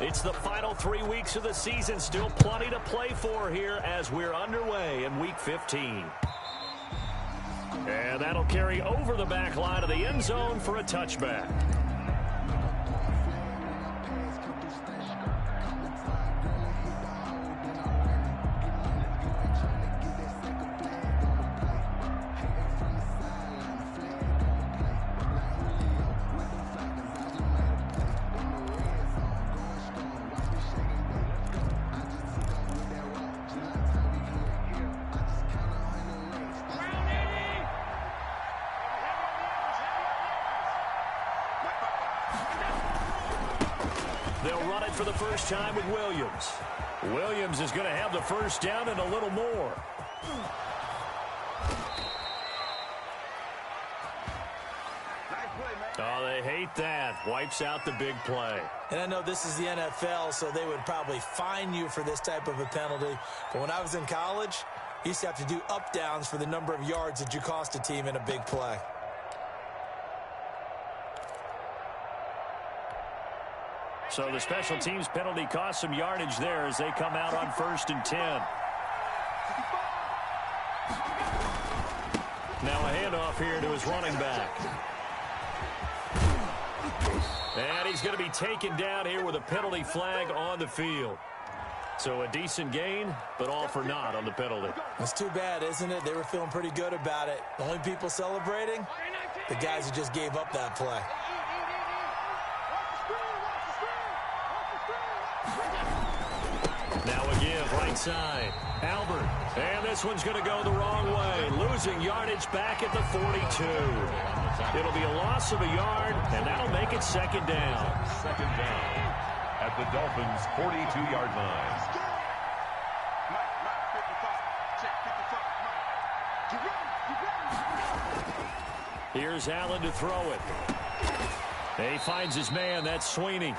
It's the final 3 weeks of the season. Still plenty to play for here as we're underway in Week 15. And that'll carry over the back line of the end zone for a touchback. They'll run it for the first time with Williams. Williams is going to have the first down and a little more. Oh, they hate that. Wipes out the big play. And I know this is the NFL, so they would probably fine you for this type of a penalty. But when I was in college, you used to have to do up-downs for the number of yards that you cost a team in a big play. So the special teams penalty cost some yardage there as they come out on 1st and 10. Now a handoff here to his running back. And he's going to be taken down here with a penalty flag on the field. So a decent gain, but all for naught on the penalty. It's too bad, isn't it? They were feeling pretty good about it. The only people celebrating, the guys who just gave up that play. Now a give, right side. Albert. And this one's going to go the wrong way. Losing yardage back at the 42. It'll be a loss of a yard, and that'll make it 2nd down. 2nd down at the Dolphins' 42-yard line. Here's Allen to throw it. He finds his man. That's Sweeney.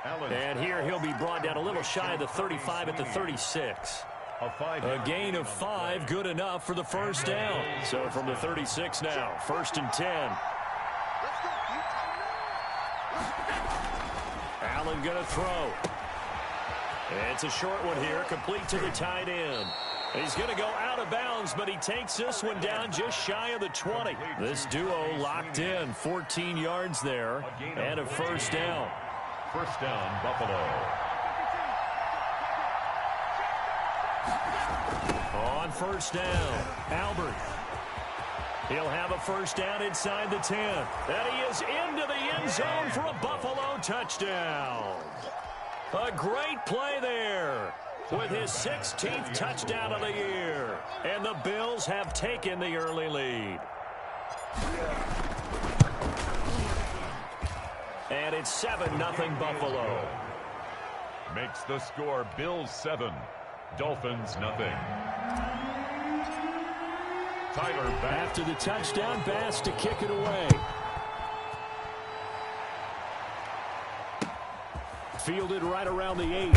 And here he'll be brought down a little shy of the 35 at the 36. A gain of 5, good enough for the first down. So from the 36 now, 1st and 10. Allen going to throw. It's a short one here, complete to the tight end. He's going to go out of bounds, but he takes this one down just shy of the 20. This duo locked in, 14 yards there, and a first down. First down, Buffalo. On first down, Albert. He'll have a first down inside the 10. And he is into the end zone for a Buffalo touchdown. A great play there with his 16th touchdown of the year. And the Bills have taken the early lead. And it's 7-0 Buffalo. Makes the score Bills 7, Dolphins nothing. Tyler back. After the touchdown, Bass to kick it away. Fielded right around the 8.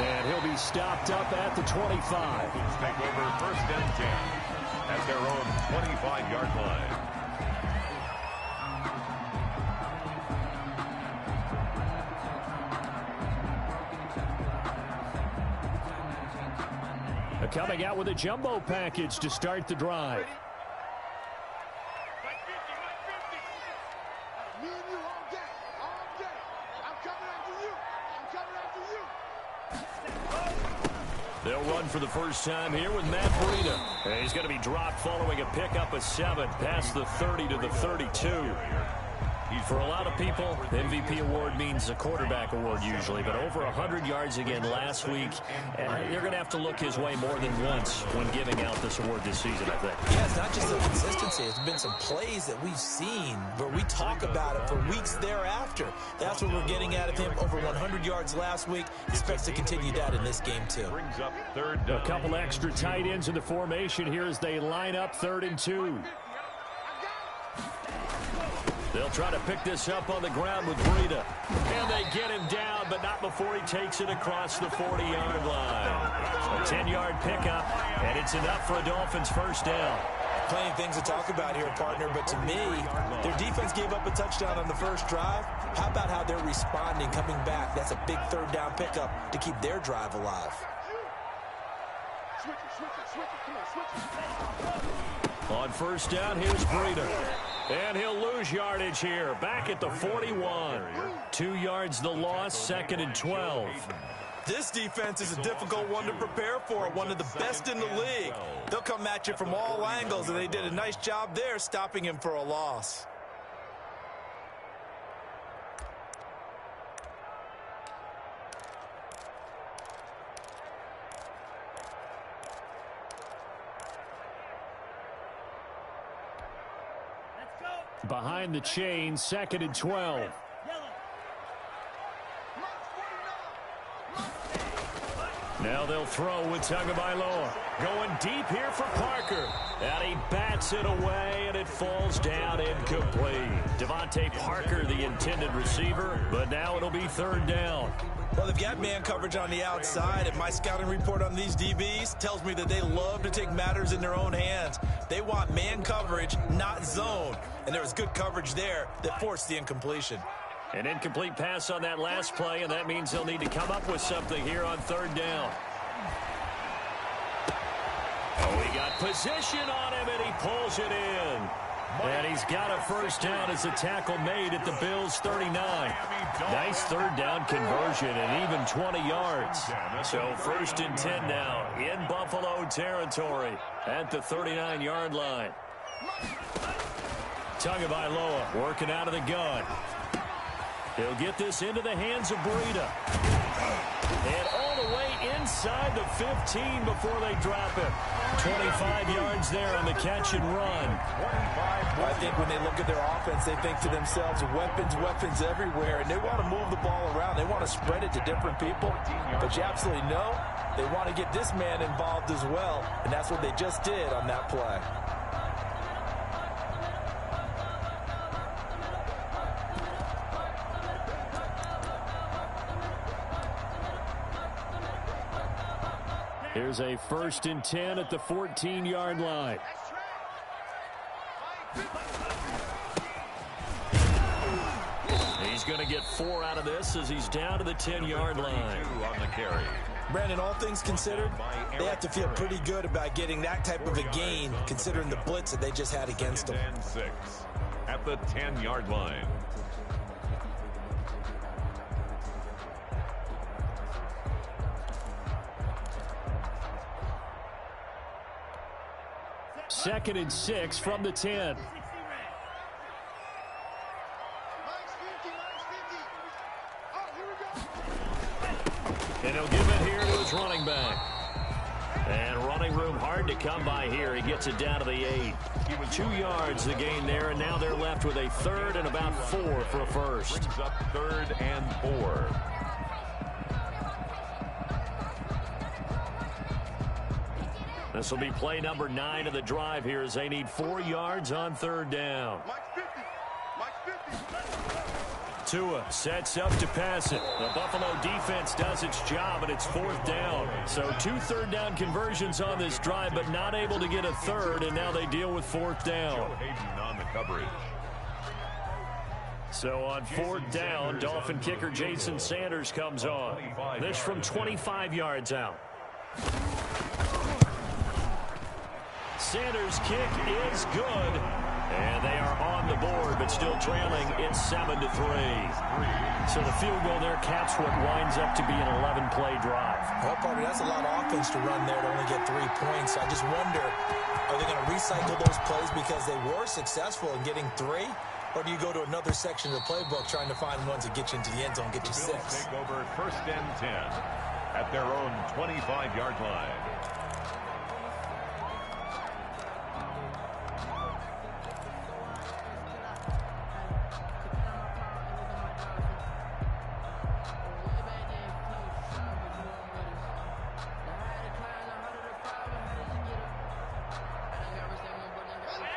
And he'll be stopped up at the 25. Take over 1st and 10 at their own 25-yard line. Coming out with a jumbo package to start the drive. They'll run for the first time here with Matt Breida. And he's going to be dropped following a pickup of 7 past the 30 to the 32. For a lot of people, the MVP award means a quarterback award usually, but over 100 yards again last week. You're going to have to look his way more than once when giving out this award this season, I think. Yeah, it's not just the consistency. It's been some plays that we've seen where we talk about it for weeks thereafter. That's what we're getting out of him. Over 100 yards last week. Expects to continue that in this game, too. Brings up 3rd down. A couple extra tight ends in the formation here as they line up 3rd and 2. They'll try to pick this up on the ground with Breida. And they get him down, but not before he takes it across the 40-yard line. A 10-yard pickup, and it's enough for a Dolphins first down. plenty of things to talk about here, partner, but to me, their defense gave up a touchdown on the first drive. How about how they're responding, coming back? That's a big third down pickup to keep their drive alive. On first down, here's Breida. And he'll lose yardage here. Back at the 41. 2 yards the loss, 2nd and 12. This defense is a difficult one to prepare for, one of the best in the league. They'll come at you from all angles, and they did a nice job there stopping him for a loss. Behind the chain, 2nd and 12. Now they'll throw with Tagovailoa. Going deep here for Parker. And he bats it away, and it falls down incomplete. Devontae Parker, the intended receiver, but now it'll be 3rd down. Well, they've got man coverage on the outside, and my scouting report on these DBs tells me that they love to take matters in their own hands. They want man coverage, not zone. And there was good coverage there that forced the incompletion. An incomplete pass on that last play, and that means they'll need to come up with something here on 3rd down. Oh, he got position on him, and he pulls it in. And he's got a first down as a tackle made at the Bills' 39. Nice 3rd down conversion and even 20 yards. So 1st and 10 now in Buffalo territory at the 39-yard line. Tagovailoa working out of the gun. He'll get this into the hands of Breida. And all the way inside the 15 before they drop it. 25 yards there on the catch and run. I think when they look at their offense, they think to themselves, weapons, weapons everywhere. And they want to move the ball around. They want to spread it to different people. But you absolutely know they want to get this man involved as well. And that's what they just did on that play. Here's a 1st and 10 at the 14-yard line. He's going to get 4 out of this as he's down to the 10-yard line. On the carry. Brandon, all things considered, they have to feel pretty good about getting that type of a gain, considering the blitz that they just had against them. 10-6 at the 10-yard line. Second and 6 from the 10. And he'll give it here to his running back. And running room hard to come by here. He gets it down to the 8. 2 yards the gain there, and now they're left with a 3rd and about 4 for a first. Brings up 3rd and 4. This will be play number 9 of the drive here as they need 4 yards on 3rd down. Tua sets up to pass it. The Buffalo defense does its job, and it's 4th down. So 2 3rd down conversions on this drive, but not able to get a 3rd, and now they deal with 4th down. On the coverage. So on 4th down, Dolphin kicker Jason Sanders comes on. This from 25 yards out. Sanders' kick is good. And they are on the board, but still trailing. It's 7-3. So the field goal there caps what winds up to be an 11-play drive. Well, partner, that's a lot of offense to run there to only get 3 points. I just wonder, are they going to recycle those plays because they were successful in getting 3? Or do you go to another section of the playbook trying to find ones that get you into the end zone, get you 6? Take over 1st and 10 at their own 25-yard line.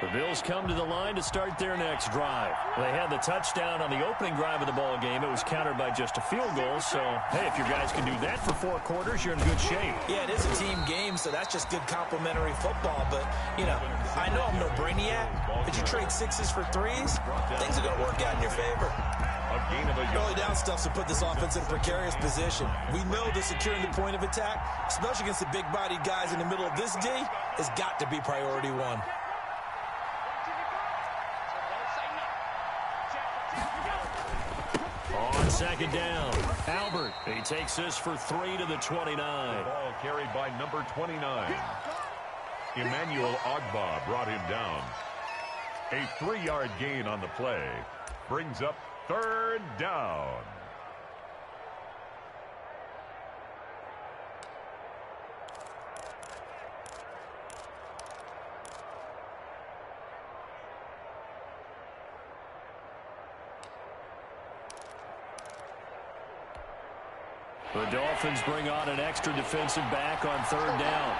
The Bills come to the line to start their next drive. They had the touchdown on the opening drive of the ball game. It was countered by just a field goal. So, hey, if your guys can do that for 4 quarters, you're in good shape. Yeah, it is a team game, so that's just good complimentary football. But, you know, I know I'm no brainiac, but you trade 6s for 3s, things are going to work out in your favor. Early down stuff to put this offense in a precarious position. We know that securing the point of attack, especially against the big-bodied guys in the middle of this D, has got to be priority 1. On second down, Albert. He takes this for 3 to the 29. The ball carried by number 29. Emmanuel Ogba brought him down. A 3-yard gain on the play brings up 3rd down. The Dolphins bring on an extra defensive back on 3rd down.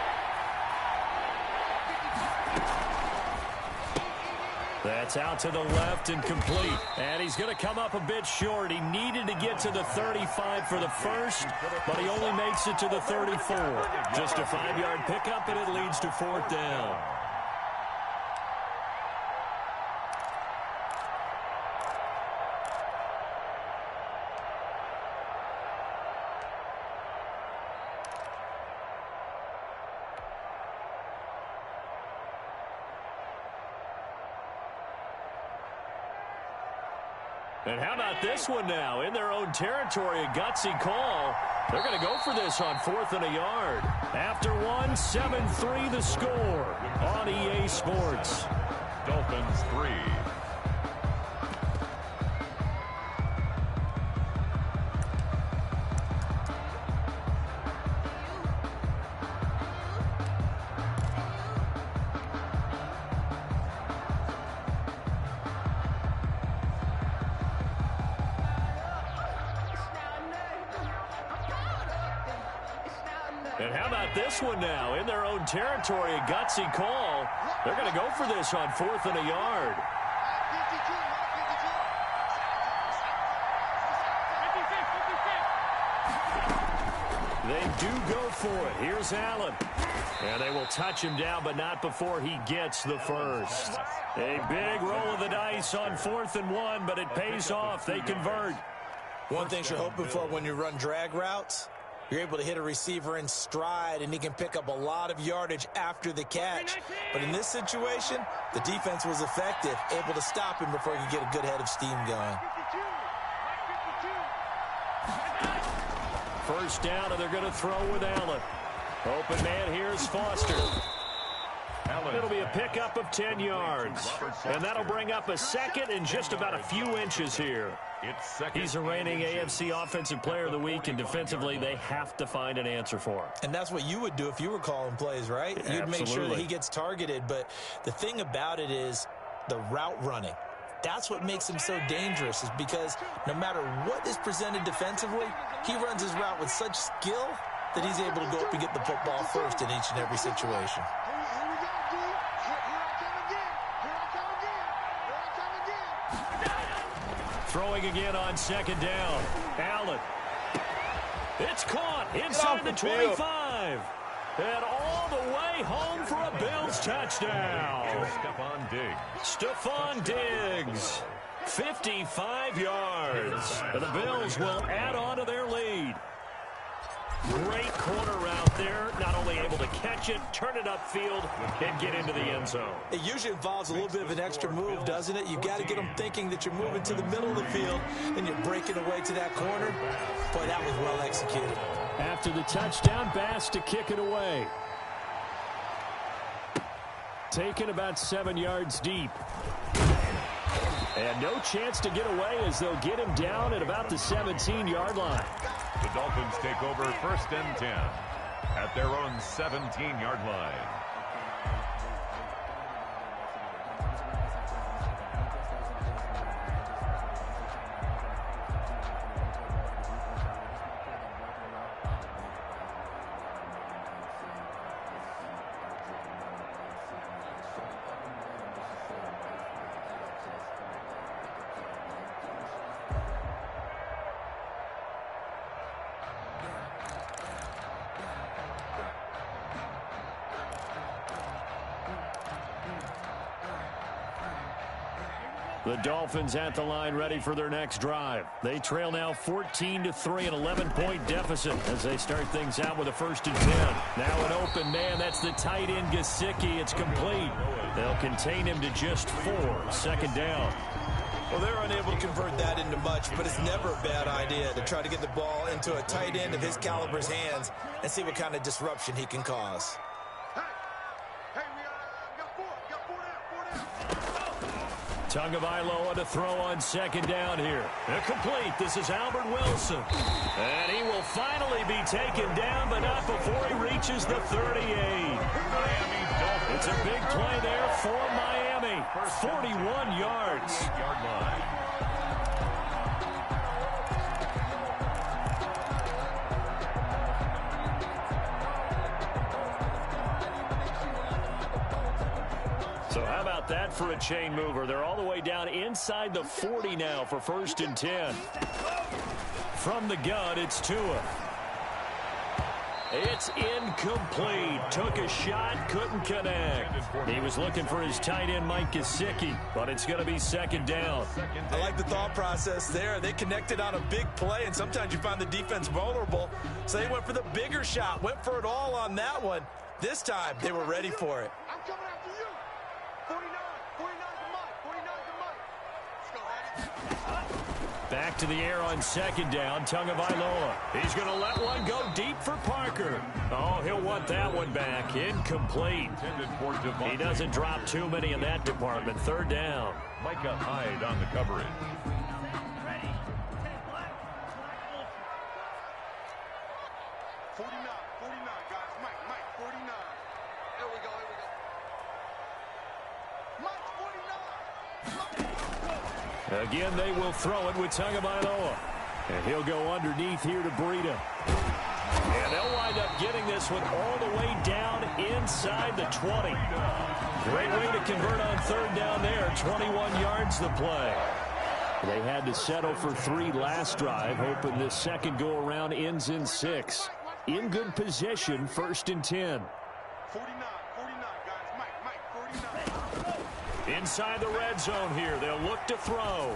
That's out to the left and complete. And he's going to come up a bit short. He needed to get to the 35 for the first, but he only makes it to the 34. Just a 5-yard pickup, and it leads to 4th down. And how about this one now? In their own territory, a gutsy call. They're going to go for this on 4th and a yard. After 1, 7-3 the score on EA Sports. Dolphins 3. And how about this one now? In their own territory, a gutsy call. They're going to go for this on 4th and a yard. They do go for it. Here's Allen. And they will touch him down, but not before he gets the first. A big roll of the dice on 4th and 1, but it pays off. They convert. One thing you're hoping for when you run drag routes, you're able to hit a receiver in stride, and he can pick up a lot of yardage after the catch. But in this situation, the defense was effective, able to stop him before he could get a good head of steam going. First down, and they're going to throw with Allen. Open man, here's Foster. It'll be a pickup of 10 yards. And that'll bring up a second and just about a few inches here. He's a reigning AFC Offensive Player of the Week, and defensively, they have to find an answer for him. And that's what you would do if you were calling plays, right? You'd make sure that he gets targeted. But the thing about it is the route running. That's what makes him so dangerous, is because no matter what is presented defensively, he runs his route with such skill that he's able to go up and get the football first in each and every situation. Throwing again on second down. Allen. It's caught inside the 25. And all the way home for a Bills touchdown. Stephon Diggs. 55 yards. And the Bills will add on to their lead. Great corner route there. Not only able to catch it, turn it upfield, and get into the end zone. It usually involves a little bit of an extra move, doesn't it? You've got to get them thinking that you're moving to the middle of the field and you're breaking away to that corner. Boy, that was well executed. After the touchdown, Bass to kick it away. Taken about 7 yards deep. And no chance to get away as they'll get him down at about the 17-yard line. The Dolphins take over 1st and 10 at their own 17-yard line. The Dolphins at the line ready for their next drive. They trail now 14-3, an 11-point deficit as they start things out with a 1st and 10. Now an open man. That's the tight end, Gesicki. It's complete. They'll contain him to just 4. 2nd down. Well, they're unable to convert that into much, but it's never a bad idea to try to get the ball into a tight end of his caliber's hands and see what kind of disruption he can cause. Tagovailoa to throw on 2nd down here. Incomplete. This is Albert Wilson. And he will finally be taken down, but not before he reaches the 38. It's a big play there for Miami. 41 yards. So how about that for a chain mover? They're all the way down inside the 40 now for 1st and 10. From the gun, it's Tua. It's incomplete. Took a shot, couldn't connect. He was looking for his tight end, Mike Gesicki, but it's going to be 2nd down. I like the thought process there. They connected on a big play, and sometimes you find the defense vulnerable. So they went for the bigger shot, went for it all on that one. This time, they were ready for it. I'm coming after you. 49 to Mike. 49 to Mike. Let's go, Eddie. Back to the air on 2nd down. Tagovailoa. He's going to let one go deep for Parker. Oh, he'll want that one back. Incomplete. He doesn't drop too many in that department. 3rd down. Micah Hyde on the coverage. 49, guys. Mike, 49. Here we go. Mike, 49. Again, they will throw it with Tagovailoa. And he'll go underneath here to Breida. And they'll wind up getting this one all the way down inside the 20. Great way to convert on 3rd down there. 21 yards the play. They had to settle for 3 last drive, hoping this second go-around ends in 6. In good position, 1st and 10. 49, guys. Mike, 49. Inside the red zone here. They'll look to throw.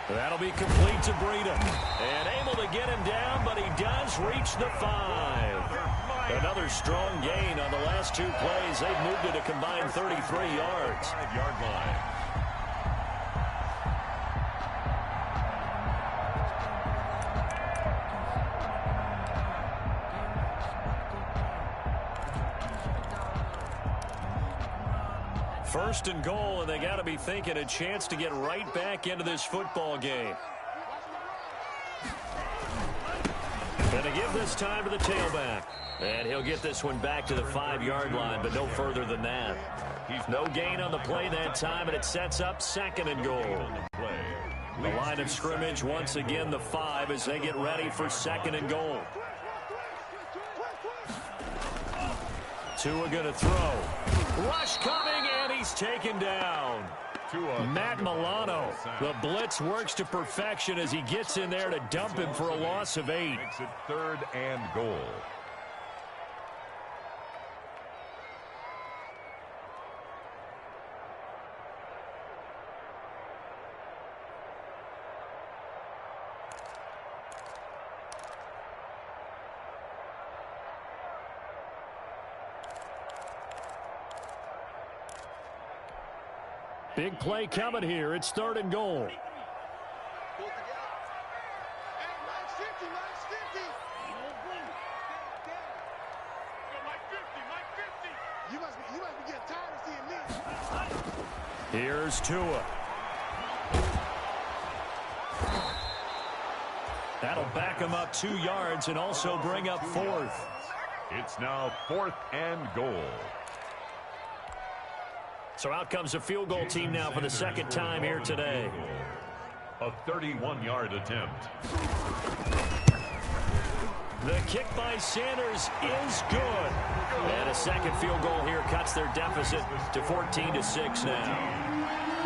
That'll be complete to Breida. And able to get him down, but he does reach the 5. Another strong gain on the last 2 plays. They've moved it a combined 33 yards. 5-yard line. First and goal, and they got to be thinking a chance to get right back into this football game. Going to give this time to the tailback. And he'll get this one back to the 5-yard line, but no further than that. No gain on the play that time, and it sets up 2nd and goal. The line of scrimmage, once again, the 5 as they get ready for 2nd and goal. Tua going to throw. Rush coming, and he's taken down. Matt Milano. The blitz works to perfection as he gets in there to dump him for a loss of 8. Makes it 3rd and goal. Big play coming here. It's 3rd and goal. Pull together. Hey, Mike's 50. Mike 50. You must be getting tired of seeing me. Here's Tua. That'll back him up 2 yards and also bring up 4th. It's now 4th and goal. So out comes a field goal team now for the 2nd time here today. A 31-yard attempt. The kick by Sanders is good. And a 2nd field goal here cuts their deficit to 14-6 now.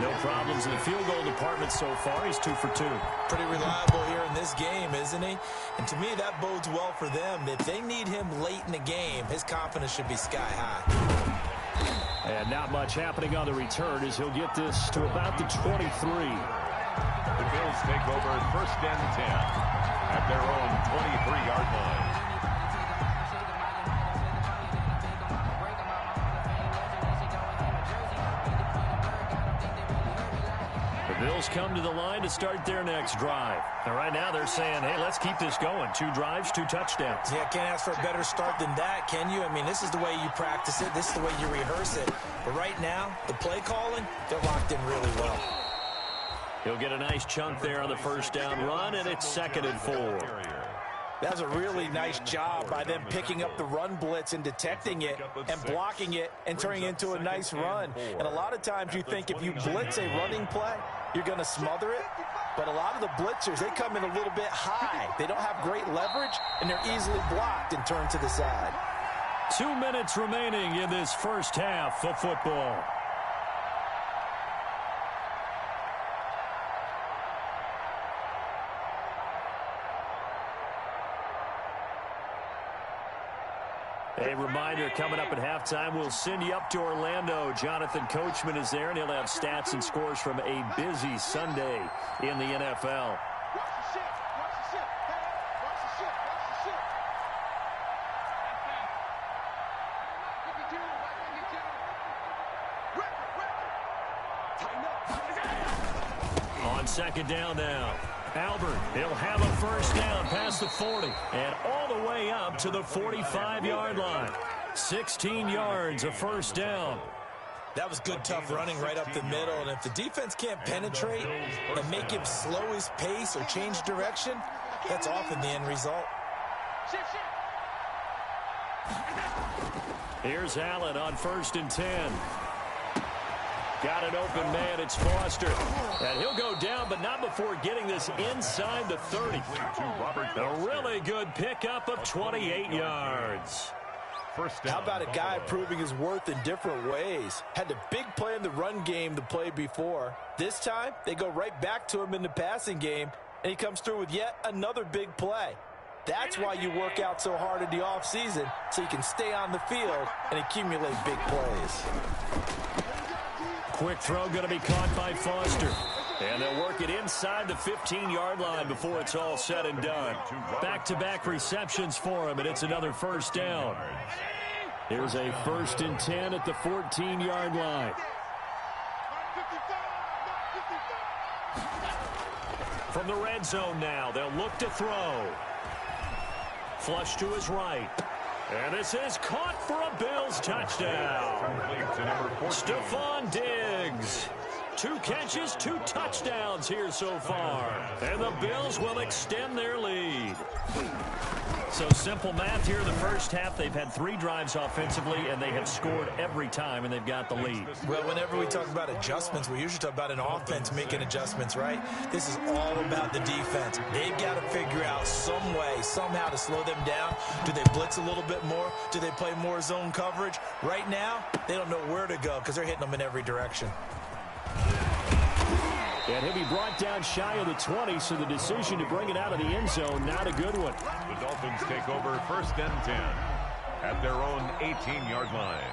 No problems in the field goal department so far. He's 2 for 2. Pretty reliable here in this game, isn't he? And to me, that bodes well for them. If they need him late in the game, his confidence should be sky high. And not much happening on the return as he'll get this to about the 23. The Bills take over 1st and 10 at their own 23-yard line. The Bills come to the line to start their next drive. And right now they're saying, hey, let's keep this going. 2 drives, 2 touchdowns. Yeah, can't ask for a better start than that, can you? I mean, this is the way you practice it. This is the way you rehearse it. But right now, the play calling, they're locked in really well. He'll get a nice chunk there on the 1st down run, and it's 2nd and 4. That's a really nice job by them picking up the run blitz and detecting it and blocking it and turning it into a nice run. And a lot of times you think if you blitz a running play, you're going to smother it. But a lot of the blitzers, they come in a little bit high. They don't have great leverage, and they're easily blocked and turned to the side. 2 minutes remaining in this first half of football. A reminder, coming up at halftime, we'll send you up to Orlando. Jonathan Coachman is there, and he'll have stats and scores from a busy Sunday in the NFL. Watch the ship. Watch the ship. Watch the ship. Watch the ship. Tighten up. On 2nd down now. Albert, he'll have a 1st down past the 40 and all the way up to the 45-yard line. 16 yards, a 1st down. That was good, tough running right up the middle. And if the defense can't penetrate and make him slow his pace or change direction, that's often the end result. Here's Allen on 1st and 10. Got an open man, it's Foster. And he'll go down, but not before getting this inside the 30. A really good pickup of 28 yards. How about a guy proving his worth in different ways? Had a big play in the run game the play before. This time, they go right back to him in the passing game, and he comes through with yet another big play. That's why you work out so hard in the offseason, so you can stay on the field and accumulate big plays. Quick throw going to be caught by Foster. And they'll work it inside the 15-yard line before it's all said and done. Back-to-back receptions for him, and it's another 1st down. Here's a 1st and 10 at the 14-yard line. From the red zone now, they'll look to throw. Flush to his right. And this is caught for a Bills touchdown. Stephon Diggs. 2 catches, 2 touchdowns here so far. And the Bills will extend their lead. So simple math here in the first half. They've had 3 drives offensively, and they have scored every time, and they've got the lead. Well, whenever we talk about adjustments, we usually talk about an offense making adjustments, right? This is all about the defense. They've got to figure out some way, somehow to slow them down. Do they blitz a little bit more? Do they play more zone coverage? Right now, they don't know where to go because they're hitting them in every direction. And he'll be brought down shy of the 20, so the decision to bring it out of the end zone, not a good one. The Dolphins take over 1st and 10 at their own 18-yard line.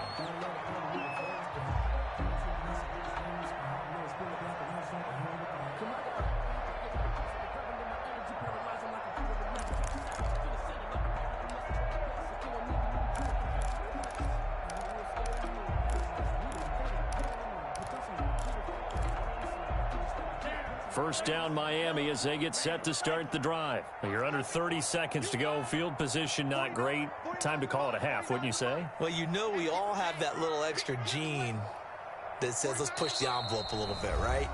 First down Miami as they get set to start the drive. You're under 30 seconds to go. Field position not great. Time to call it a half, wouldn't you say? Well, you know we all have that little extra gene that says let's push the envelope a little bit, right?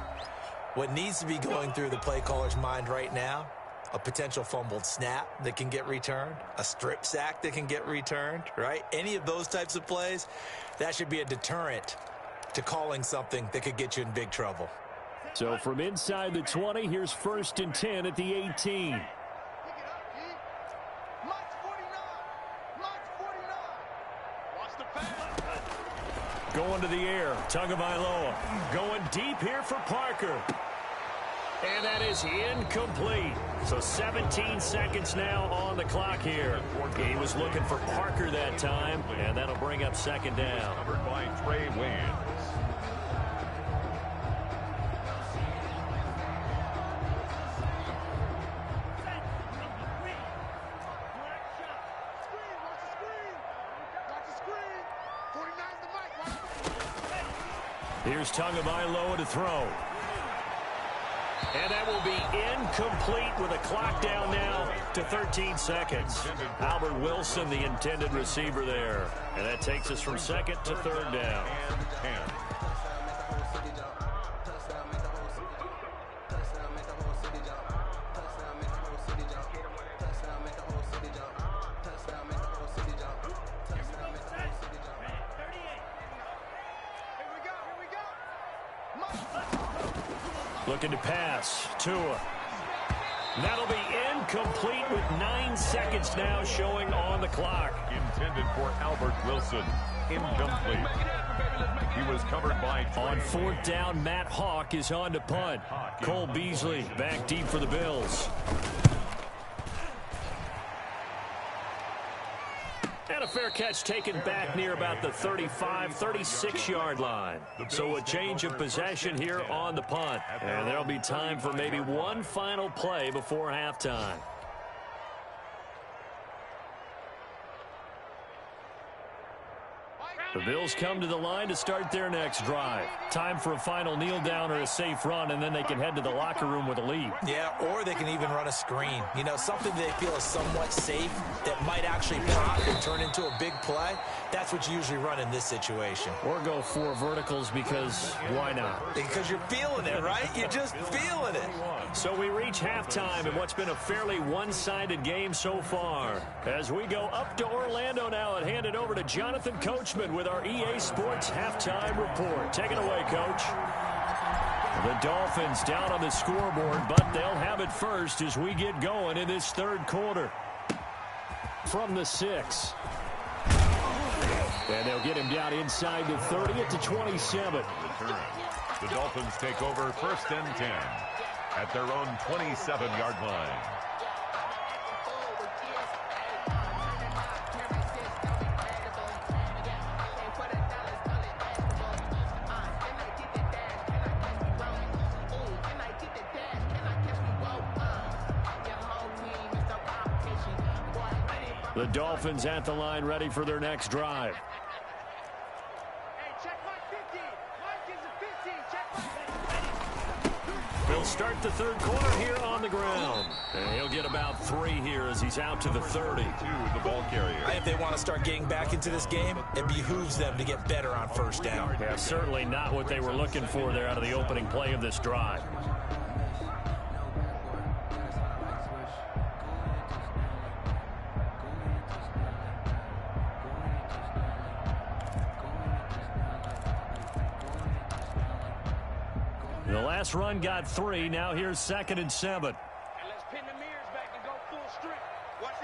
What needs to be going through the play caller's mind right now, a potential fumbled snap that can get returned, a strip sack that can get returned, right? Any of those types of plays, that should be a deterrent to calling something that could get you in big trouble. So from inside the 20, here's 1st and 10 at the 18. Going to the air, Tagovailoa. Going deep here for Parker. And that is incomplete. So 17 seconds now on the clock here. He was looking for Parker that time, and that'll bring up second down. Covered by Trey Waynes. Here's Tagovailoa to throw. And that will be incomplete with a clock down now to 13 seconds. Albert Wilson, the intended receiver there. And that takes us from second to third down. Looking to pass. Tua. That'll be incomplete with 9 seconds now showing on the clock. Intended for Albert Wilson. Incomplete. He was covered by Trey. On fourth down, Matt Hawk is on to punt. Cole Beasley back deep for the Bills. And a fair catch taken back near about the 35, 36-yard line. So a change of possession here on the punt. And there'll be time for maybe one final play before halftime. The Bills come to the line to start their next drive. Time for a final kneel down or a safe run, and then they can head to the locker room with a lead. Yeah, or they can even run a screen. You know, something they feel is somewhat safe that might actually pop and turn into a big play. That's what you usually run in this situation. Or go 4 verticals because why not? Because you're feeling it, right? You're just feeling it. So we reach halftime in what's been a fairly one-sided game so far. As we go up to Orlando now and hand it over to Jonathan Coachman with our EA Sports halftime report. Take it away, Coach. The Dolphins down on the scoreboard, but they'll have it first as we get going in this third quarter. From the 6. And they'll get him down inside the 30 at the 27. The Dolphins take over first and 10 at their own 27-yard line. The Dolphins at the line ready for their next drive. They'll start the third quarter here on the ground. And he'll get about 3 here as he's out to the 30. The ball carrier. If they want to start getting back into this game, it behooves them to get better on first down. Yeah, certainly not what they were looking for there out of the opening play of this drive. The last run got 3. Now here's 2nd and 7. And let's pin the mirrors back and go full strip. Watch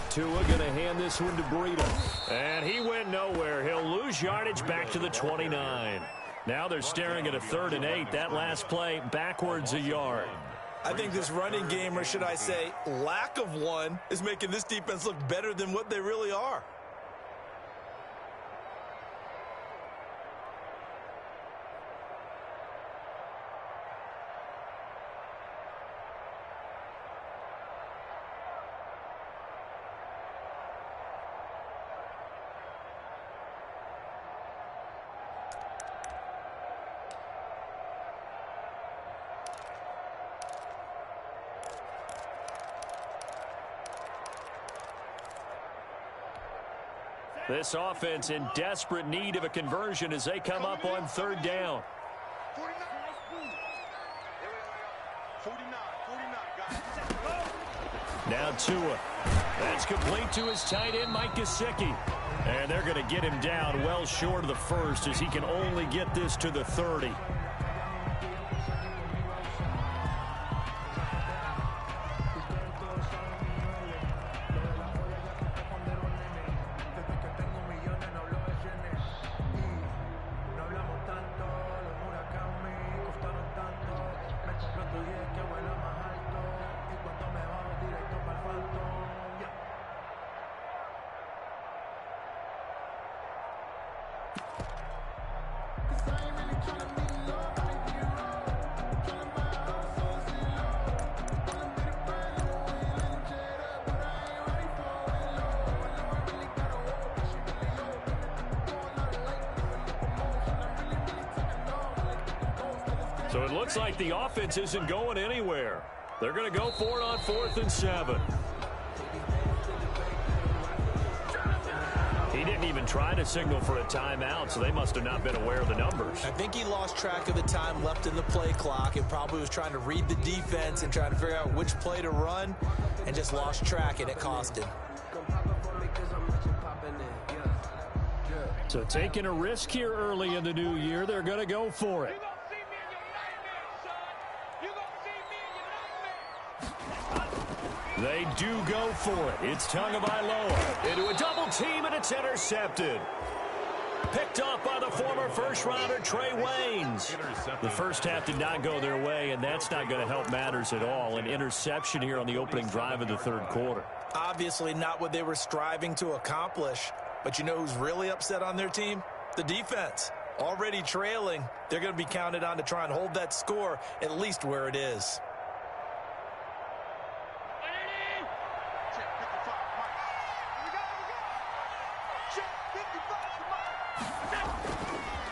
the Tua going to hand this one to Breida. And he went nowhere. He'll lose yardage back to the 29. Now they're staring at a 3rd and 8. That last play backwards a yard. I think this running game, or should I say lack of one, is making this defense look better than what they really are. This offense in desperate need of a conversion as they come up on 3rd down. 49, got it. Now Tua. That's complete to his tight end, Mike Gesicki. And they're going to get him down well short of the 1st as he can only get this to the 30. So it looks like the offense isn't going anywhere. They're going to go for it on 4th and 7. He didn't even try to signal for a timeout, so they must have not been aware of the numbers. I think he lost track of the time left in the play clock and probably was trying to read the defense and trying to figure out which play to run and just lost track, and it cost him. So taking a risk here early in the new year, they're going to go for it. They do go for it. It's Tagovailoa into a double team, and it's intercepted. Picked off by the former first-rounder Trey Waynes. The first half did not go their way, and that's not going to help matters at all. An interception here on the opening drive of the third quarter. Obviously not what they were striving to accomplish. But you know who's really upset on their team? The defense. Already trailing, they're going to be counted on to try and hold that score at least where it is.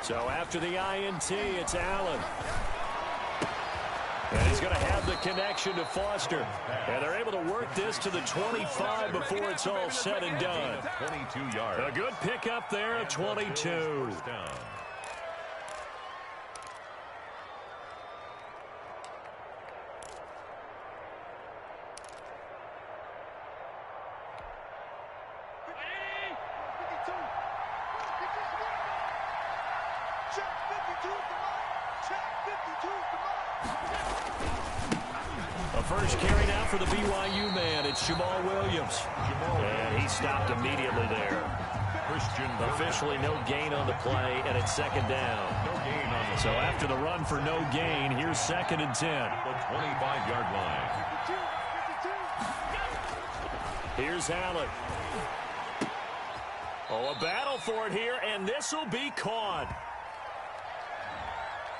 So after the INT, it's Allen. And he's going to have the connection to Foster. And they're able to work this to the 25 before it's all said and done. 22 yards. A good pickup there at 22. Down. First carry now for the BYU man. It's Jamal Williams. And he stopped immediately there. Officially no gain on the play, and it's second down. So after the run for no gain, here's 2nd and 10. The 25-yard line. Here's Allen. Oh, a battle for it here, and this will be caught.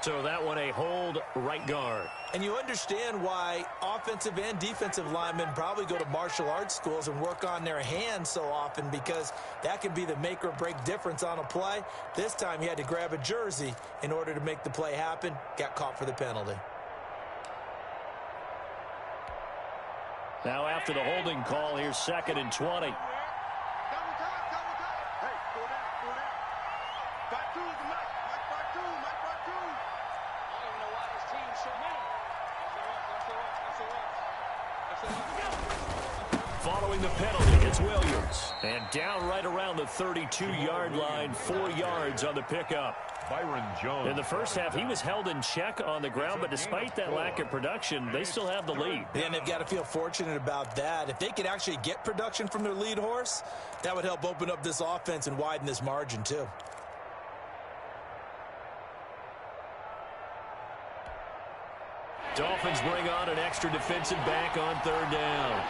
So that one a hold right guard. And you understand why offensive and defensive linemen probably go to martial arts schools and work on their hands so often, because that can be the make or break difference on a play. This time he had to grab a jersey in order to make the play happen. Got caught for the penalty. Now after the holding call, here's 2nd and 20. Following the penalty, it's Williams. And down right around the 32-yard line, 4 yards on the pickup. Byron Jones. In the first half, he was held in check on the ground, but despite that lack of production, they still have the lead. And they've got to feel fortunate about that. If they could actually get production from their lead horse, that would help open up this offense and widen this margin too. Dolphins bring on an extra defensive back on 3rd down.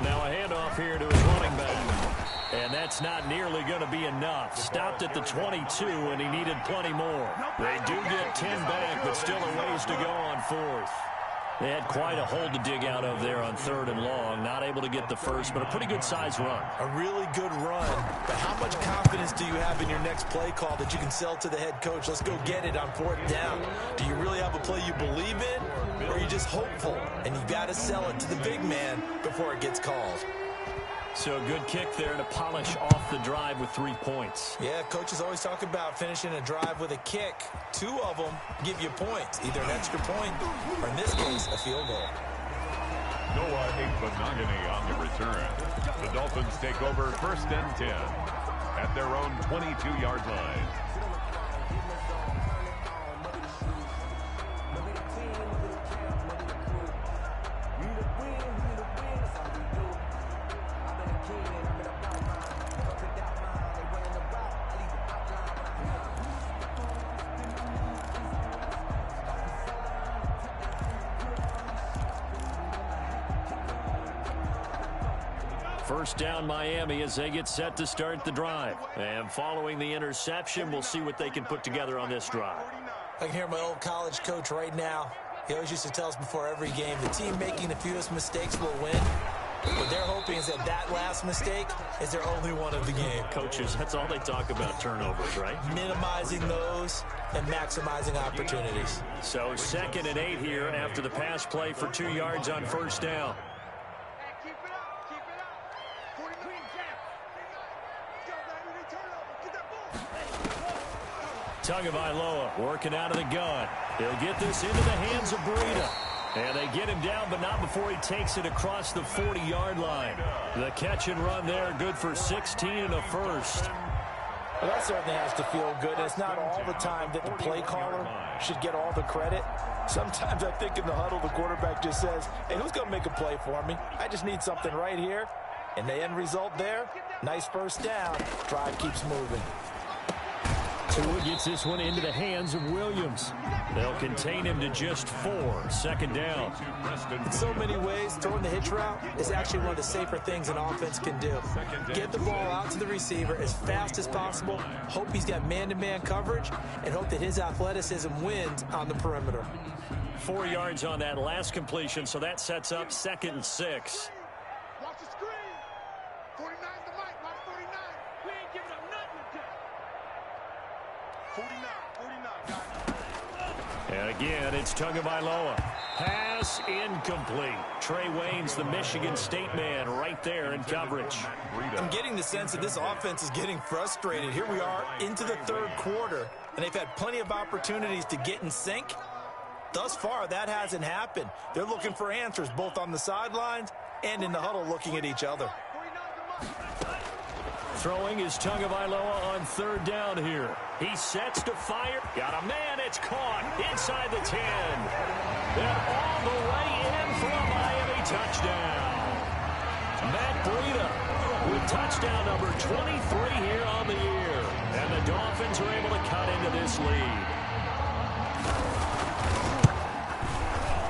Now a handoff here to his running back. And that's not nearly going to be enough. Stopped at the 22, and he needed plenty more. They do get 10 back, but still a ways to go on 4th. They had quite a hole to dig out of there on 3rd and long. Not able to get the first, but a pretty good size run. A really good run. But how much confidence do you have in your next play call that you can sell to the head coach? Let's go get it on 4th down. Do you really have a play you believe in, or are you just hopeful? And you got to sell it to the big man before it gets called. So a good kick there to polish off the drive with 3 points. Yeah, coaches always talk about finishing a drive with a kick. 2 of them give you points, either an extra point or, in this case, a field goal. Noah Igbenogany on the return. The Dolphins take over 1st and 10 at their own 22-yard line. First down Miami as they get set to start the drive. And following the interception, we'll see what they can put together on this drive. I can hear my old college coach right now. He always used to tell us before every game, the team making the fewest mistakes will win. What they're hoping is that that last mistake is their only one of the game. Coaches, that's all they talk about, turnovers, right? Minimizing those and maximizing opportunities. So 2nd and 8 here after the pass play for 2 yards on first down. Keep it up. Keep it up. 49 jam. Go, baby. Turnover. Get that ball. Tagovailoa working out of the gun. He'll get this into the hands of Breida. And they get him down, but not before he takes it across the 40-yard line. The catch and run there, good for 16 and a first. Well, that certainly has to feel good. It's not all the time that the play caller should get all the credit. Sometimes I think in the huddle, the quarterback just says, hey, who's going to make a play for me? I just need something right here. And the end result there, nice first down. Drive keeps moving. Tua gets this one into the hands of Williams. They'll contain him to just 4. 2nd down. In so many ways, throwing the hitch route is actually one of the safer things an offense can do. Get the ball out to the receiver as fast as possible, hope he's got man-to-man coverage, and hope that his athleticism wins on the perimeter. 4 yards on that last completion, so that sets up 2nd and 6. Watch the screen. 49 the mic. Watch 49. We ain't giving up nothing today. 49, guys. And again, it's Tagovailoa. Pass incomplete. Trey Waynes, the Michigan State man, right there in coverage. I'm getting the sense that this offense is getting frustrated. Here we are into the 3rd quarter, and they've had plenty of opportunities to get in sync. Thus far, that hasn't happened. They're looking for answers both on the sidelines and in the huddle looking at each other. 49 the mic. Throwing is Tagovailoa on 3rd down here. He sets to fire. Got a man. It's caught inside the 10. Then all the way in for a Miami touchdown. Matt Breida with touchdown number 23 here on the year. And the Dolphins are able to cut into this lead.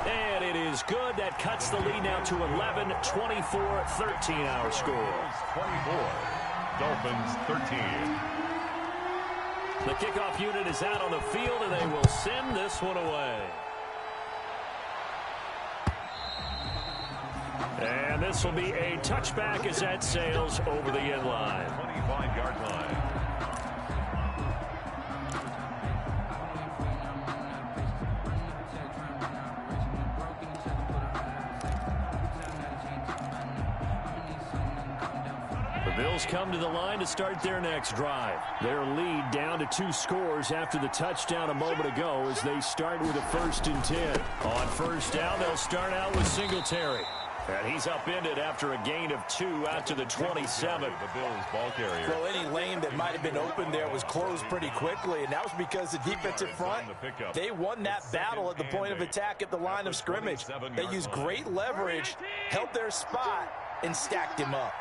And it is good. That cuts the lead now to 11, 24, 13 our score. 24. Dolphins 13. The kickoff unit is out on the field, and they will send this one away. And this will be a touchback as that sails over the end line. 25-yard line. Bills come to the line to start their next drive. Their lead down to 2 scores after the touchdown a moment ago as they start with a 1st and 10. On first down, they'll start out with Singletary. And he's upended after a gain of 2 out to the 27. The Bills ball carrier. Well, any lane that might have been open there was closed pretty quickly, and that was because the defensive front, they won that battle at the point of attack at the line of scrimmage. They used great leverage, held their spot, and stacked him up.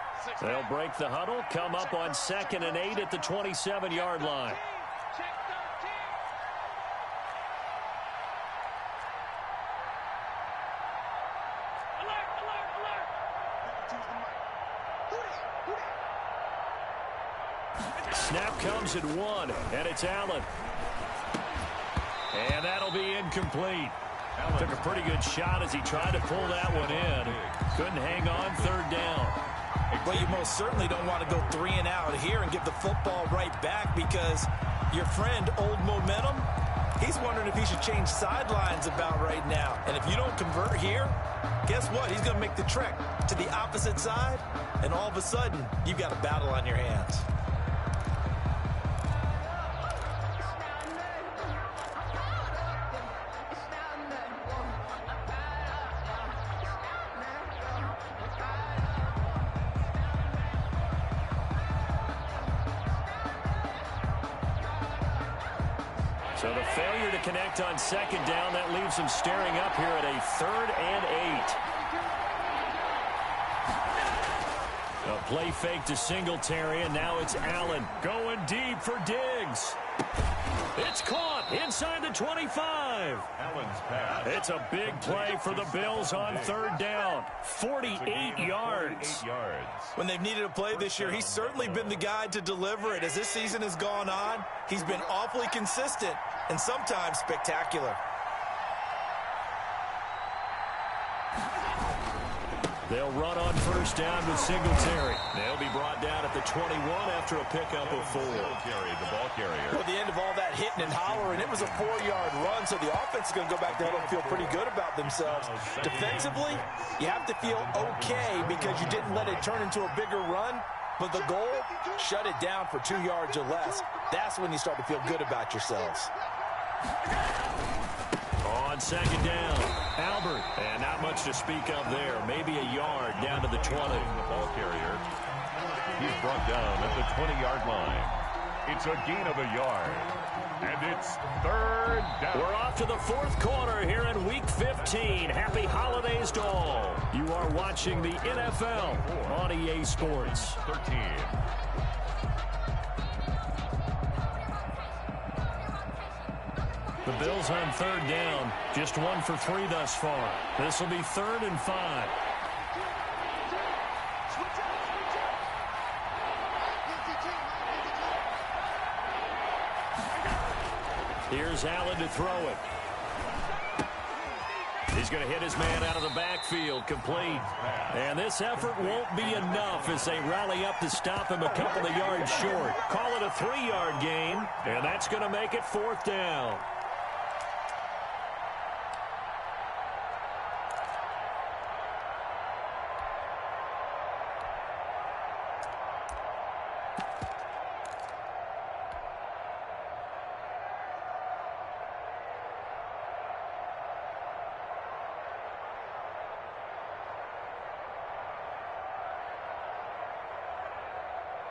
They'll break the huddle, come up on 2nd and 8 at the 27-yard line. Snap comes at 1, and it's Allen. And that'll be incomplete. Took a pretty good shot as he tried to pull that one in. Couldn't hang on 3rd down. Well, you most certainly don't want to go 3 and out here and give the football right back because your friend, Old Momentum, he's wondering if he should change sidelines about right now. And if you don't convert here, guess what? He's going to make the trek to the opposite side, and all of a sudden, you've got a battle on your hands. So the failure to connect on 2nd down, that leaves them staring up here at a 3rd and 8. A play fake to Singletary, and now it's Allen going deep for Diggs. It's caught inside the 25. Allen's pass. It's a big play for the Bills on 3rd down. 48 yards. When they've needed a play this year, he's certainly been the guy to deliver it. As this season has gone on, he's been awfully consistent and sometimes spectacular. They'll run on first down with Singletary. They'll be brought down at the 21 after a pickup of 4. Singletary, the ball carrier. Well, the end of all that hitting and hollering, it was a 4-yard run, so the offense is going to go back there and feel pretty good about themselves. Defensively, you have to feel okay because you didn't let it turn into a bigger run, but the goal, shut it down for 2 yards or less. That's when you start to feel good about yourselves. On second down, Albert. And not much to speak of there. Maybe a yard down to the 20. The ball carrier. He's brought down at the 20-yard line. It's a gain of a yard. And it's 3rd down. We're off to the 4th quarter here in Week 15. Happy holidays to all. You are watching the NFL on EA Sports. 13. The Bills on 3rd down. Just 1 for 3 thus far. This will be 3rd and 5. Here's Allen to throw it. He's going to hit his man out of the backfield, complete. And this effort won't be enough as they rally up to stop him a couple of yards short. Call it a 3-yard gain, and that's going to make it 4th down.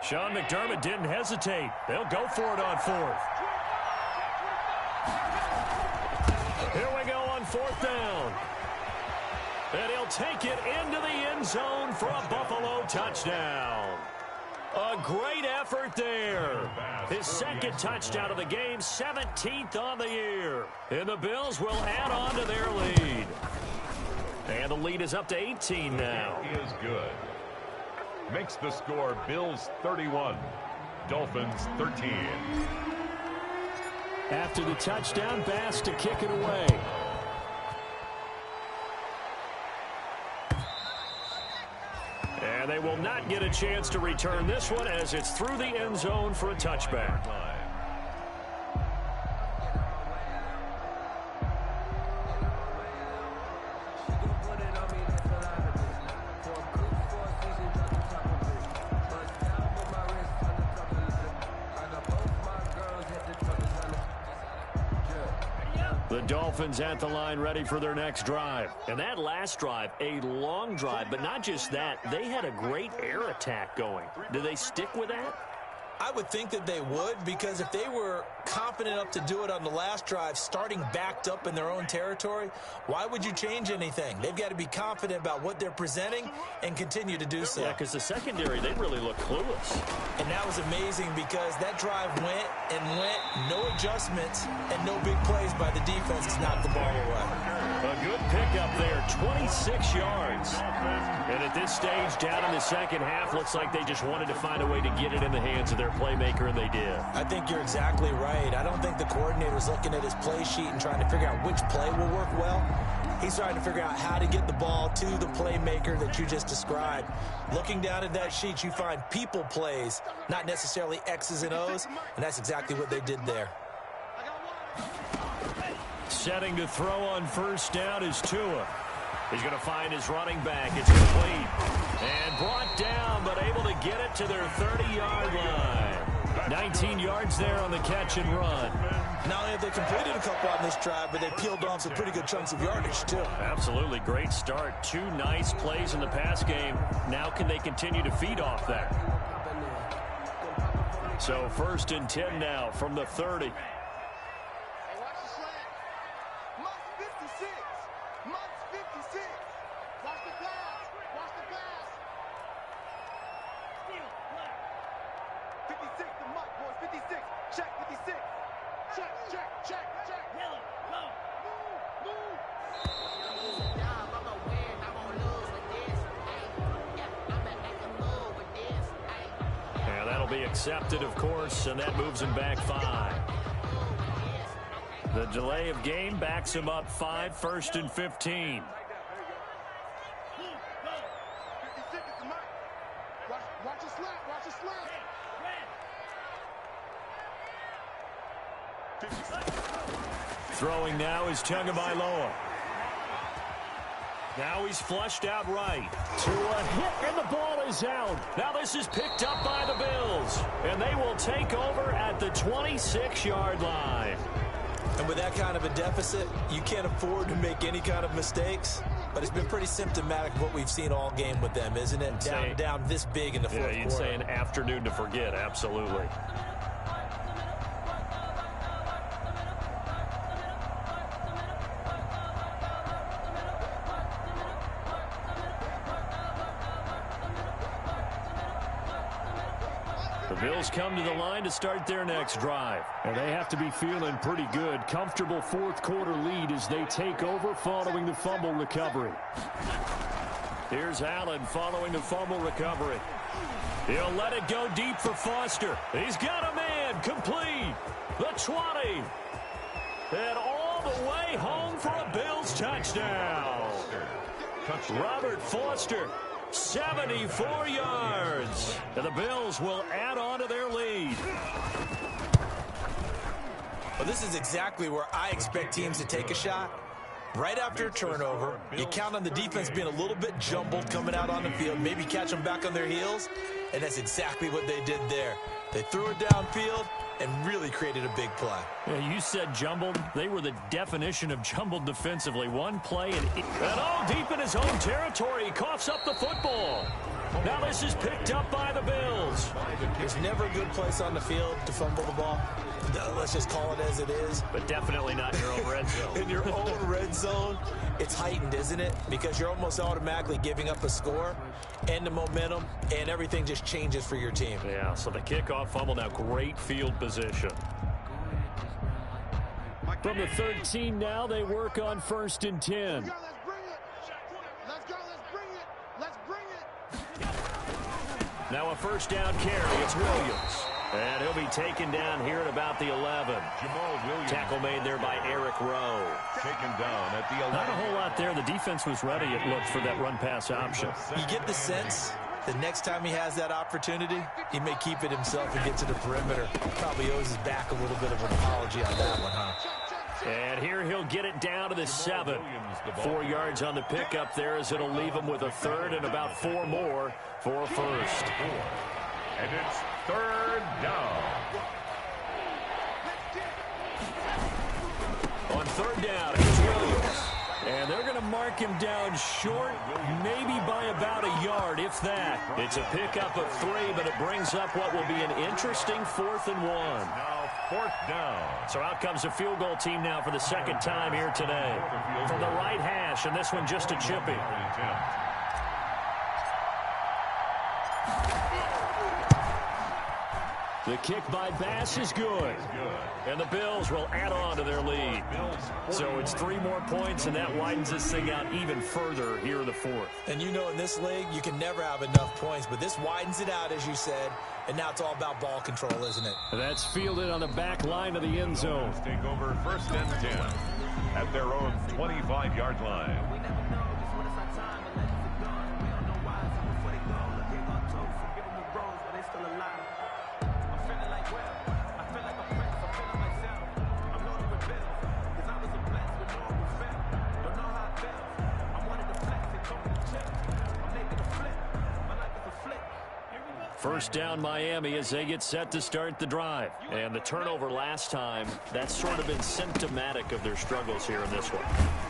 Sean McDermott didn't hesitate. They'll go for it on 4th. Here we go on 4th down. And he'll take it into the end zone for a Buffalo touchdown. A great effort there. His 2nd touchdown of the game, 17th on the year. And the Bills will add on to their lead. And the lead is up to 18 now. He is good. Makes the score Bills 31, Dolphins 13. After the touchdown, Bass to kick it away. And they will not get a chance to return this one as it's through the end zone for a touchback. The Dolphins at the line ready for their next drive. And that last drive, a long drive, but not just that. They had a great air attack going. Do they stick with that? I would think that they would, because if they were confident enough to do it on the last drive, starting backed up in their own territory, why would you change anything? They've got to be confident about what they're presenting and continue to do so. Yeah, because the secondary, they really look clueless. And that was amazing because that drive went and went, no adjustments and no big plays by the defense to knock the ball away. A good pickup there, 26 yards. And at this stage, down in the second half, looks like they just wanted to find a way to get it in the hands of their playmaker, and they did. I think you're exactly right. I don't think the coordinator's looking at his play sheet and trying to figure out which play will work well. He's trying to figure out how to get the ball to the playmaker that you just described. Looking down at that sheet, you find people plays, not necessarily X's and O's, and that's exactly what they did there. Setting to throw on first down is Tua. He's going to find his running back. It's complete. And brought down, but able to get it to their 30-yard line. 19 yards there on the catch and run. Not only have they completed a couple on this drive, but they peeled off some pretty good chunks of yardage, too. Absolutely. Great start. 2 nice plays in the pass game. Now can they continue to feed off that? So 1st and 10 now from the 30. Accepted, of course, and that moves him back 5. The delay of game backs him up 5, 1st and 15. Throwing now is Tagovailoa. Now he's flushed out right. To a hit, and the ball is out. Now this is picked up by the Bills, and they will take over at the 26-yard line. And with that kind of a deficit, you can't afford to make any kind of mistakes. But it's been pretty symptomatic of what we've seen all game with them, isn't it? Down this big in the fourth quarter. Yeah, you'd say an afternoon to forget, absolutely. The Bills come to the line to start their next drive. And they have to be feeling pretty good. Comfortable fourth quarter lead as they take over following the fumble recovery. Here's Allen following the fumble recovery. He'll let it go deep for Foster. He's got a man complete. The 20. And all the way home for a Bills touchdown. Robert Foster. 74 yards. And the Bills will add on to their lead. Well, this is exactly where I expect teams to take a shot. Right after a turnover, you count on the defense being a little bit jumbled coming out on the field, maybe catch them back on their heels, and that's exactly what they did there. They threw it downfield and really created a big play. Yeah, you said jumbled. They were the definition of jumbled defensively. One play and all deep in his own territory. He coughs up the football. Now this is picked up by the Bills. There's never a good place on the field to fumble the ball. Let's just call it as it is. But definitely not in your own red zone. In your own red zone, it's heightened, isn't it? Because you're almost automatically giving up a score and the momentum, and everything just changes for your team. Yeah, so the kickoff fumble, now great field position. From the 13 now, they work on 1st and 10. Let's go, let's bring it. Let's go, let's bring it. Let's bring it. Now a first down carry. It's Williams. And he'll be taken down here at about the 11. Jamal Williams. Tackle made there by Eric Rowe. Taken down at the 11. Not a whole lot there. The defense was ready, it looked, for that run-pass option. You get the sense the next time he has that opportunity, he may keep it himself and get to the perimeter. Probably owes his back a little bit of an apology on that one, huh? And here he'll get it down to the 7. 4 yards on the pickup there as it'll leave him with a third and about 4 more for a first. And it's 3rd down. On 3rd down, here's Williams. And they're going to mark him down short, maybe by about a yard, if that. It's a pickup of 3, but it brings up what will be an interesting 4th and 1. Now 4th down. So out comes the field goal team now for the second time here today. From the right hash, and this one just a chippy. The kick by Bass is good. And the Bills will add on to their lead. So it's 3 more points, and that widens this thing out even further here in the 4th. And you know, in this league, you can never have enough points, but this widens it out, as you said, and now it's all about ball control, isn't it? That's fielded on the back line of the end zone. Take over 1st and 10 at their own 25-yard line. First down Miami as they get set to start the drive. And the turnover last time, that's sort of been symptomatic of their struggles here in this one.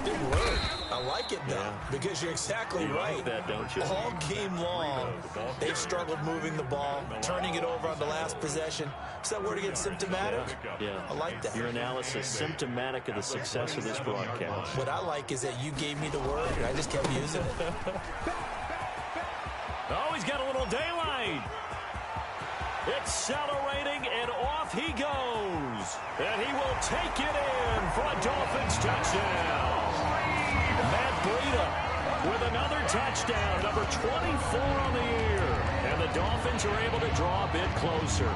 Didn't work. I like it, though, because you're exactly right. Like that, don't you? All game long, they've struggled moving the ball, turning it over on the last possession. Is that word again, symptomatic? Yeah. I like that. Your analysis, symptomatic of the success of this broadcast. What I like is that you gave me the word, and I just kept using it. Oh, he's got a little daylight. Accelerating, and off he goes. And he will take it in for a Dolphins touchdown. Matt Breida with another touchdown, number 24 on the year. And the Dolphins are able to draw a bit closer.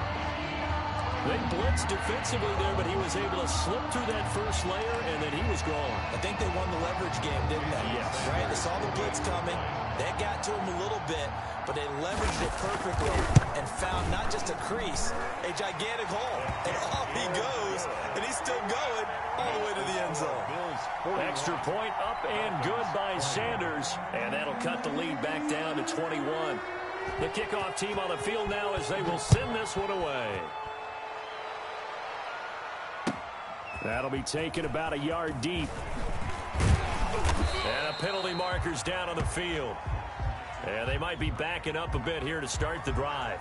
They blitzed defensively there, but he was able to slip through that first layer, and then he was gone. I think they won the leverage game, didn't they? Yes. Right? They saw the blitz coming. That got to him a little bit, but they leveraged it perfectly and found not just a crease, a gigantic hole. And off he goes, and he's still going all the way to the end zone. Extra point up and good by Sanders, and that'll cut the lead back down to 21. The kickoff team on the field now as they will send this one away. That'll be taken about a yard deep. And a penalty marker's down on the field. And they might be backing up a bit here to start the drive.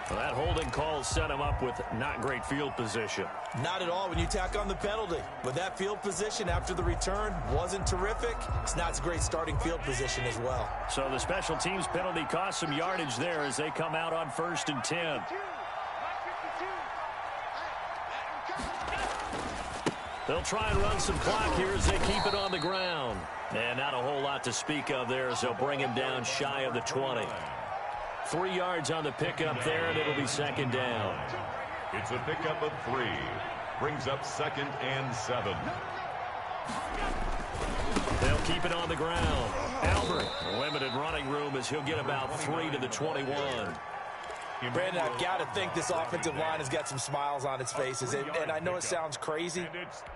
Well, that holding call set him up with not great field position. Not at all when you tack on the penalty. But that field position after the return wasn't terrific. It's not a great starting field position as well. So the special teams penalty cost some yardage there as they come out on 1st and 10. They'll try and run some clock here as they keep it on the ground. And not a whole lot to speak of there as they'll bring him down shy of the 20. 3 yards on the pickup there, and it'll be 2nd down. It's a pickup of 3. Brings up 2nd and 7. They'll keep it on the ground. Albert, limited running room as he'll get about 3 to the 21. Brandon, I've got to think this offensive line has got some smiles on its faces. And I know it sounds crazy,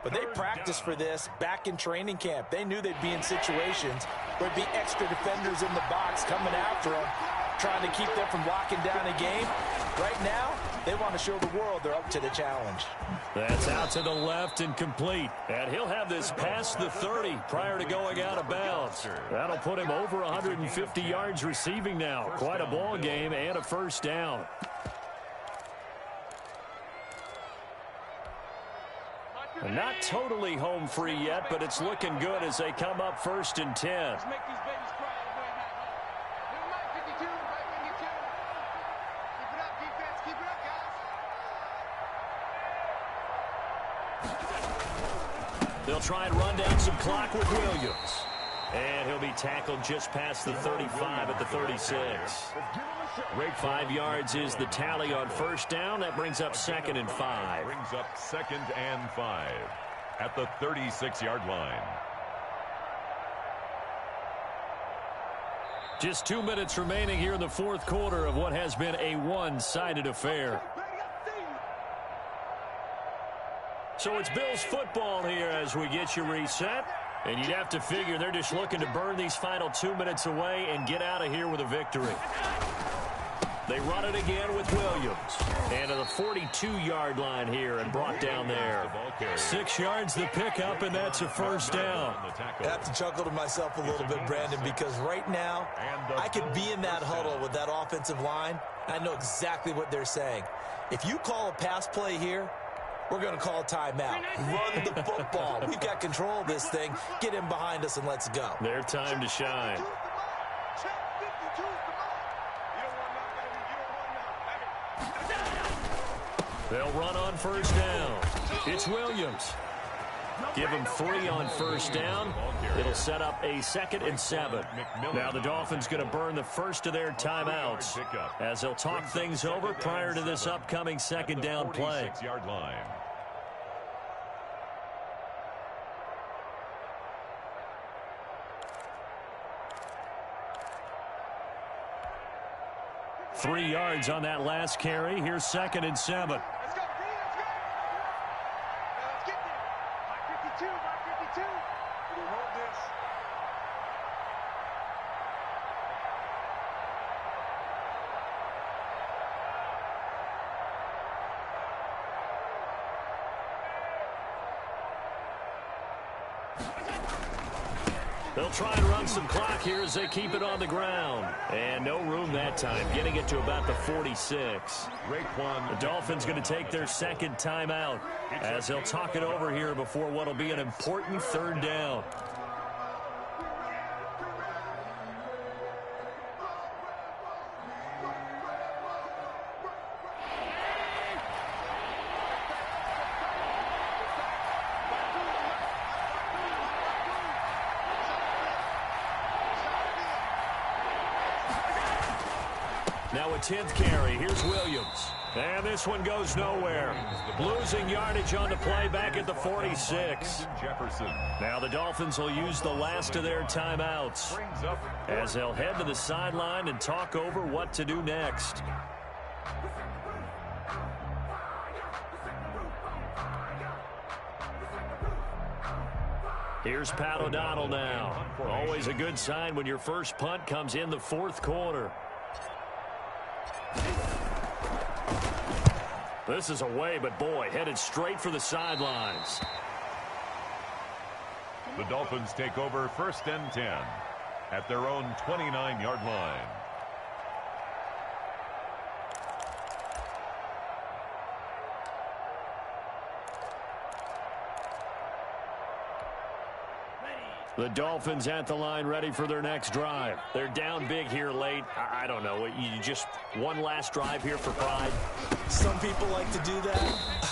but they practiced for this back in training camp. They knew they'd be in situations where there'd be extra defenders in the box coming after them, trying to keep them from locking down a game. Right now, they want to show the world they're up to the challenge. That's out to the left and complete. And he'll have this past the 30 prior to going out of bounds. That'll put him over 150 yards receiving now. Quite a ball game and a 1st down. And not totally home free yet, but it's looking good as they come up 1st and 10. They'll try and run down some clock with Williams. And he'll be tackled just past the 35 at the 36. 5 yards is the tally on 1st down. That brings up 2nd and 5. Brings up 2nd and 5 at the 36-yard line. Just 2 minutes remaining here in the 4th quarter of what has been a one-sided affair. So it's Bills football here as we get you reset. And you'd have to figure they're just looking to burn these final 2 minutes away and get out of here with a victory. They run it again with Williams. And to the 42-yard line here and brought down there. 6 yards the pickup, and that's a 1st down. I have to chuckle to myself a little bit, Brandon, because right now I could be in that huddle with that offensive line. I know exactly what they're saying. If you call a pass play here, we're going to call a timeout. Run the football. We've got control of this thing. Get him behind us and let's go. Their time to shine. They'll run on 1st down. It's Williams. Give him 3 on 1st down. It'll set up a 2nd and 7. Now the Dolphins going to burn the first of their timeouts as they'll talk things over prior to this upcoming 2nd down play. 46-yard line. Three yards on that last carry. Here's 2nd and 7. Let's go, let's go. Let's get there. By 52, by 52. We hold this. They'll try and run some clock here as they keep it on the ground. And no room that time, getting it to about the 46. The Dolphins going to take their 2nd timeout as they'll talk it over here before what will be an important 3rd down. Now a 10th carry. Here's Williams. And this one goes nowhere. Losing yardage on the play back at the 46. Now the Dolphins will use the last of their timeouts as they'll head to the sideline and talk over what to do next. Here's Pat O'Donnell now. Always a good sign when your first punt comes in the fourth quarter. This is away, but boy, headed straight for the sidelines. The Dolphins take over 1st and 10 at their own 29-yard line. The Dolphins at the line, ready for their next drive. They're down big here late. I don't know. You just one last drive here for pride. Some people like to do that.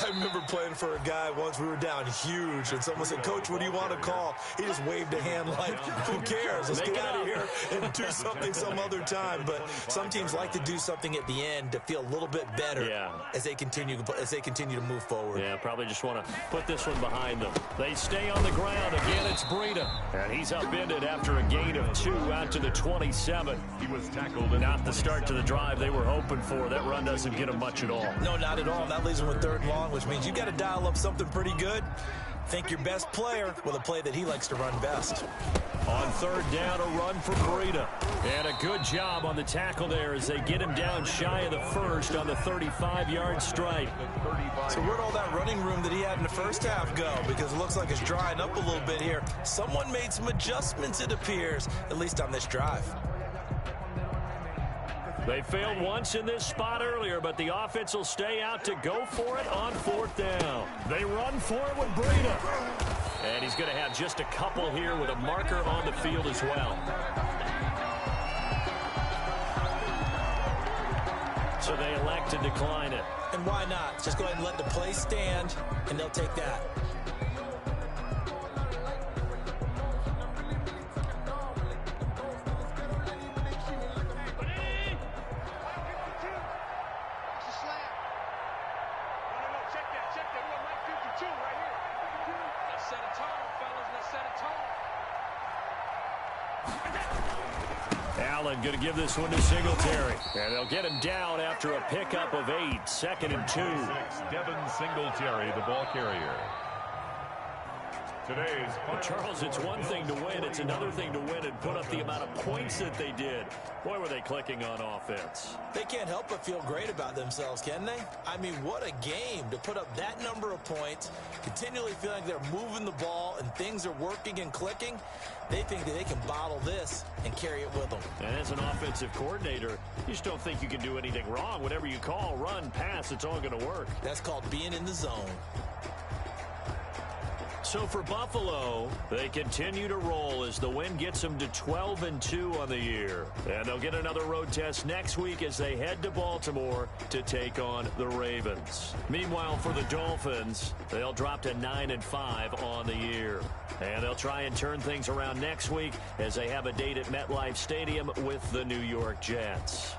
I remember playing for a guy once. We were down huge, and someone said, "Coach, what do you want to call?" He just waved a hand like, "Who cares? Let's get out of here and do something some other time." But some teams like to do something at the end to feel a little bit better as they continue to move forward. Yeah, probably just want to put this one behind them. They stay on the ground. Again, it's Breida. And he's upended after a gain of 2 out to the 27. He was tackled. Not the start to the drive they were hoping for. That run doesn't get him much at all. No, not at all. That leaves him with 3rd and long, which means you got to dial up something pretty good. Think your best player with a play that he likes to run best. On 3rd down, a run for Breida. And a good job on the tackle there as they get him down shy of the first on the 35-yard strike. So where'd all that running room that he had in the first half go? Because it looks like it's drying up a little bit here. Someone made some adjustments, it appears, at least on this drive. They failed once in this spot earlier, but the offense will stay out to go for it on 4th down. They run for it with Breida. And he's going to have just a couple here with a marker on the field as well. So they elect to decline it. And why not? Just go ahead and let the play stand, and they'll take that. Allen going to give this one to Singletary. And they'll get him down after a pickup of 8. 2nd and 2. Devin Singletary, the ball carrier. Charles, it's one thing to win. It's another thing to win and put up the amount of points that they did. Boy, were they clicking on offense. They can't help but feel great about themselves, can they? I mean, what a game to put up that number of points, continually feeling like they're moving the ball and things are working and clicking. They think that they can bottle this and carry it with them. And as an offensive coordinator, you just don't think you can do anything wrong. Whatever you call, run, pass, it's all going to work. That's called being in the zone. So for Buffalo, they continue to roll as the win gets them to 12-2 on the year. And they'll get another road test next week as they head to Baltimore to take on the Ravens. Meanwhile, for the Dolphins, they'll drop to 9-5 on the year. And they'll try and turn things around next week as they have a date at MetLife Stadium with the New York Jets.